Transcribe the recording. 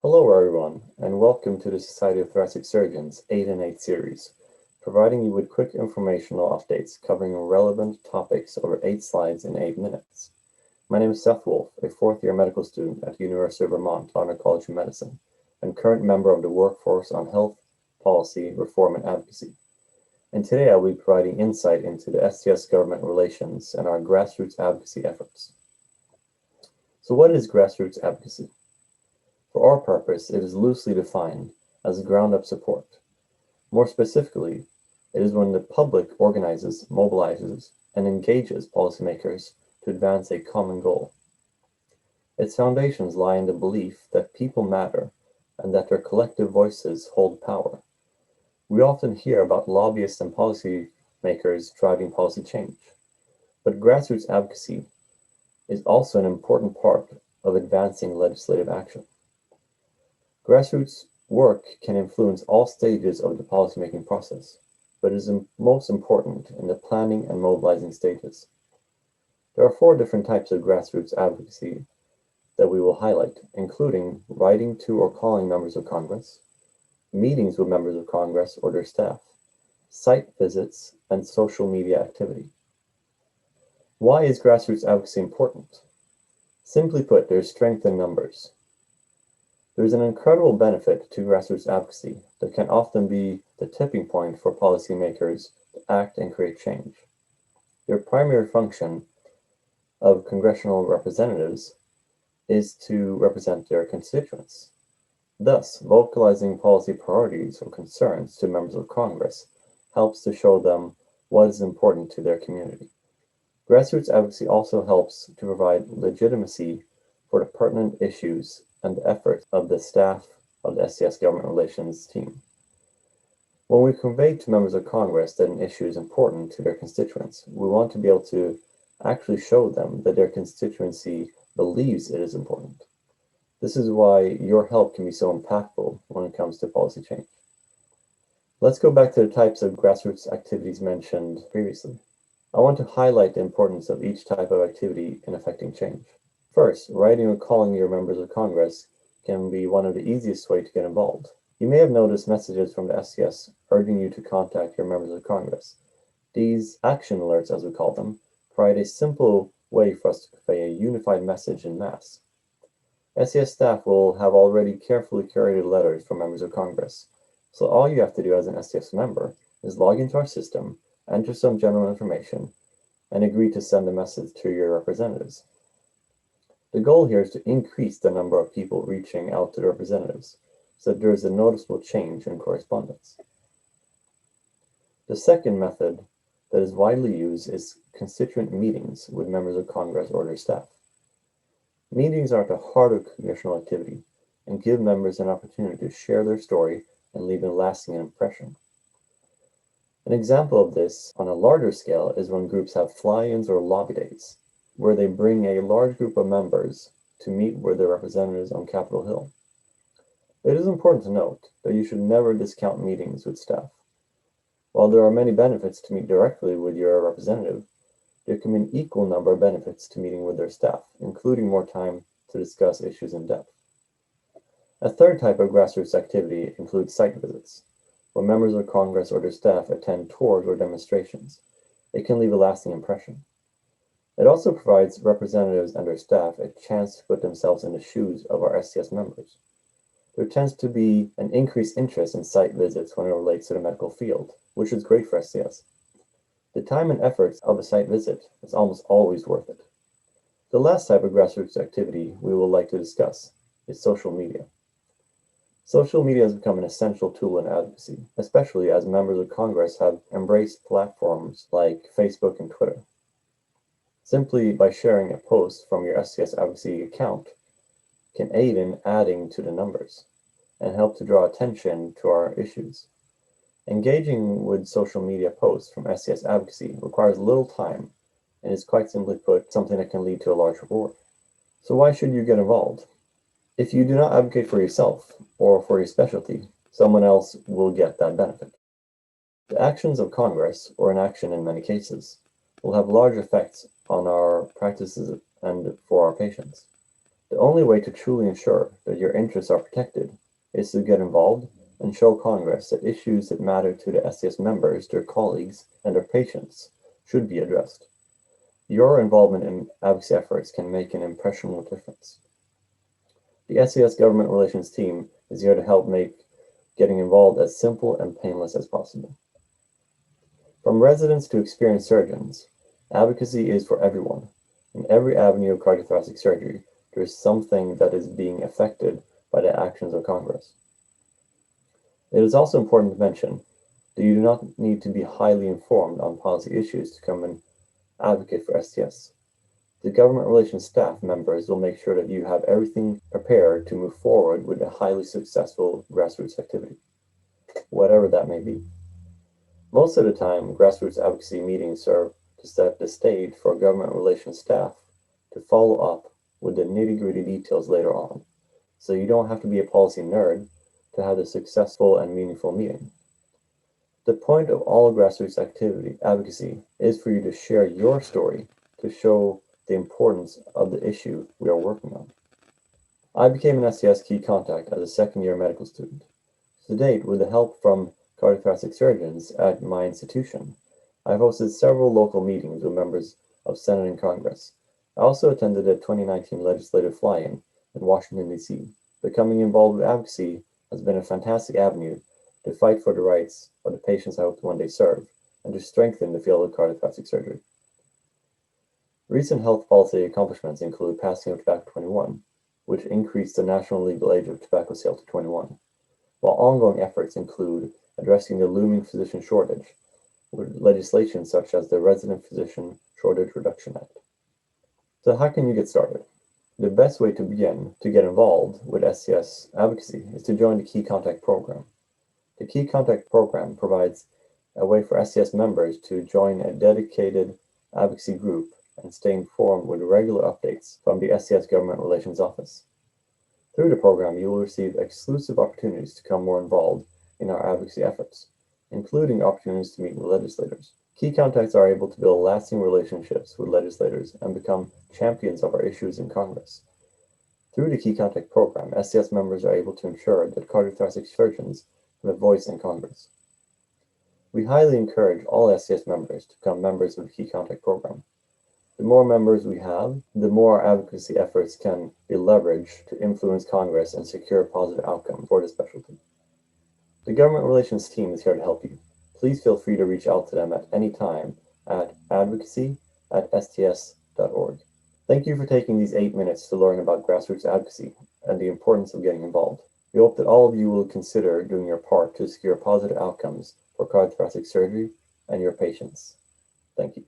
Hello everyone, and welcome to the Society of Thoracic Surgeons 8 and 8 series, providing you with quick informational updates covering relevant topics over 8 slides in 8 minutes. My name is Seth Wolf, a fourth-year medical student at the University of Vermont, Larner College of Medicine, and current member of the Workforce on Health, Policy, Reform, and Advocacy. And today I'll be providing insight into the STS Government Relations and our grassroots advocacy efforts. So what is grassroots advocacy? For our purpose, it is loosely defined as ground-up support. More specifically, it is when the public organizes, mobilizes, and engages policymakers to advance a common goal. Its foundations lie in the belief that people matter and that their collective voices hold power. We often hear about lobbyists and policymakers driving policy change, but grassroots advocacy is also an important part of advancing legislative action. Grassroots work can influence all stages of the policymaking process, but is most important in the planning and mobilizing stages. There are 4 different types of grassroots advocacy that we will highlight, including writing to or calling members of Congress, meetings with members of Congress or their staff, site visits, and social media activity. Why is grassroots advocacy important? Simply put, there's strength in numbers. There is an incredible benefit to grassroots advocacy that can often be the tipping point for policymakers to act and create change. Their primary function of congressional representatives is to represent their constituents. Thus, vocalizing policy priorities or concerns to members of Congress helps to show them what is important to their community. Grassroots advocacy also helps to provide legitimacy for the pertinent issues and the efforts of the staff of the STS Government Relations team. When we convey to members of Congress that an issue is important to their constituents, we want to be able to actually show them that their constituency believes it is important. This is why your help can be so impactful when it comes to policy change. Let's go back to the types of grassroots activities mentioned previously. I want to highlight the importance of each type of activity in affecting change. First, writing or calling your members of Congress can be one of the easiest ways to get involved. You may have noticed messages from the STS urging you to contact your members of Congress. These action alerts, as we call them, provide a simple way for us to convey a unified message en masse. STS staff will have already carefully curated letters from members of Congress, so all you have to do as an STS member is log into our system, enter some general information, and agree to send a message to your representatives. The goal here is to increase the number of people reaching out to the representatives, so that there is a noticeable change in correspondence. The second method that is widely used is constituent meetings with members of Congress or their staff. Meetings are at the heart of congressional activity and give members an opportunity to share their story and leave a lasting impression. An example of this on a larger scale is when groups have fly-ins or lobby days, where they bring a large group of members to meet with their representatives on Capitol Hill. It is important to note that you should never discount meetings with staff. While there are many benefits to meet directly with your representative, there can be an equal number of benefits to meeting with their staff, including more time to discuss issues in depth. A third type of grassroots activity includes site visits, where members of Congress or their staff attend tours or demonstrations. It can leave a lasting impression. It also provides representatives and their staff a chance to put themselves in the shoes of our STS members. There tends to be an increased interest in site visits when it relates to the medical field, which is great for STS. The time and efforts of a site visit is almost always worth it. The last type of grassroots activity we would like to discuss is social media. Social media has become an essential tool in advocacy, especially as members of Congress have embraced platforms like Facebook and Twitter. Simply by sharing a post from your STS advocacy account can aid in adding to the numbers and help to draw attention to our issues. Engaging with social media posts from STS advocacy requires little time and is quite simply put something that can lead to a large reward. So why should you get involved? If you do not advocate for yourself or for your specialty, someone else will get that benefit. The actions of Congress, or inaction in many cases, will have large effects on our practices and for our patients. The only way to truly ensure that your interests are protected is to get involved and show Congress that issues that matter to the STS members, their colleagues, and their patients should be addressed. Your involvement in advocacy efforts can make an impressionable difference. The STS Government Relations team is here to help make getting involved as simple and painless as possible. From residents to experienced surgeons, advocacy is for everyone. In every avenue of cardiothoracic surgery, there is something that is being affected by the actions of Congress. It is also important to mention that you do not need to be highly informed on policy issues to come and advocate for STS. The government relations staff members will make sure that you have everything prepared to move forward with a highly successful grassroots activity, whatever that may be. Most of the time, grassroots advocacy meetings serve to set the stage for government relations staff to follow up with the nitty-gritty details later on, so you don't have to be a policy nerd to have a successful and meaningful meeting. The point of all grassroots advocacy is for you to share your story to show the importance of the issue we are working on. I became an STS key contact as a second-year medical student. To date, with the help from cardiothoracic surgeons at my institution, I've hosted several local meetings with members of Senate and Congress. I also attended a 2019 legislative fly-in in Washington, D.C. Becoming involved with advocacy has been a fantastic avenue to fight for the rights of the patients I hope to one day serve, and to strengthen the field of cardiothoracic surgery. Recent health policy accomplishments include passing of Tobacco 21, which increased the national legal age of tobacco sale to 21, while ongoing efforts include addressing the looming physician shortage with legislation such as the Resident Physician Shortage Reduction Act. So how can you get started? The best way to begin to get involved with STS advocacy is to join the Key Contact Program. The Key Contact Program provides a way for STS members to join a dedicated advocacy group and stay informed with regular updates from the STS Government Relations Office. Through the program, you will receive exclusive opportunities to become more involved in our advocacy efforts, including opportunities to meet with legislators. Key contacts are able to build lasting relationships with legislators and become champions of our issues in Congress. Through the Key Contact Program, STS members are able to ensure that cardiothoracic surgeons have a voice in Congress. We highly encourage all STS members to become members of the Key Contact Program. The more members we have, the more advocacy efforts can be leveraged to influence Congress and secure a positive outcome for the specialty. The Government Relations team is here to help you. Please feel free to reach out to them at any time at advocacy@sts.org. Thank you for taking these 8 minutes to learn about grassroots advocacy and the importance of getting involved. We hope that all of you will consider doing your part to secure positive outcomes for cardiothoracic surgery and your patients. Thank you.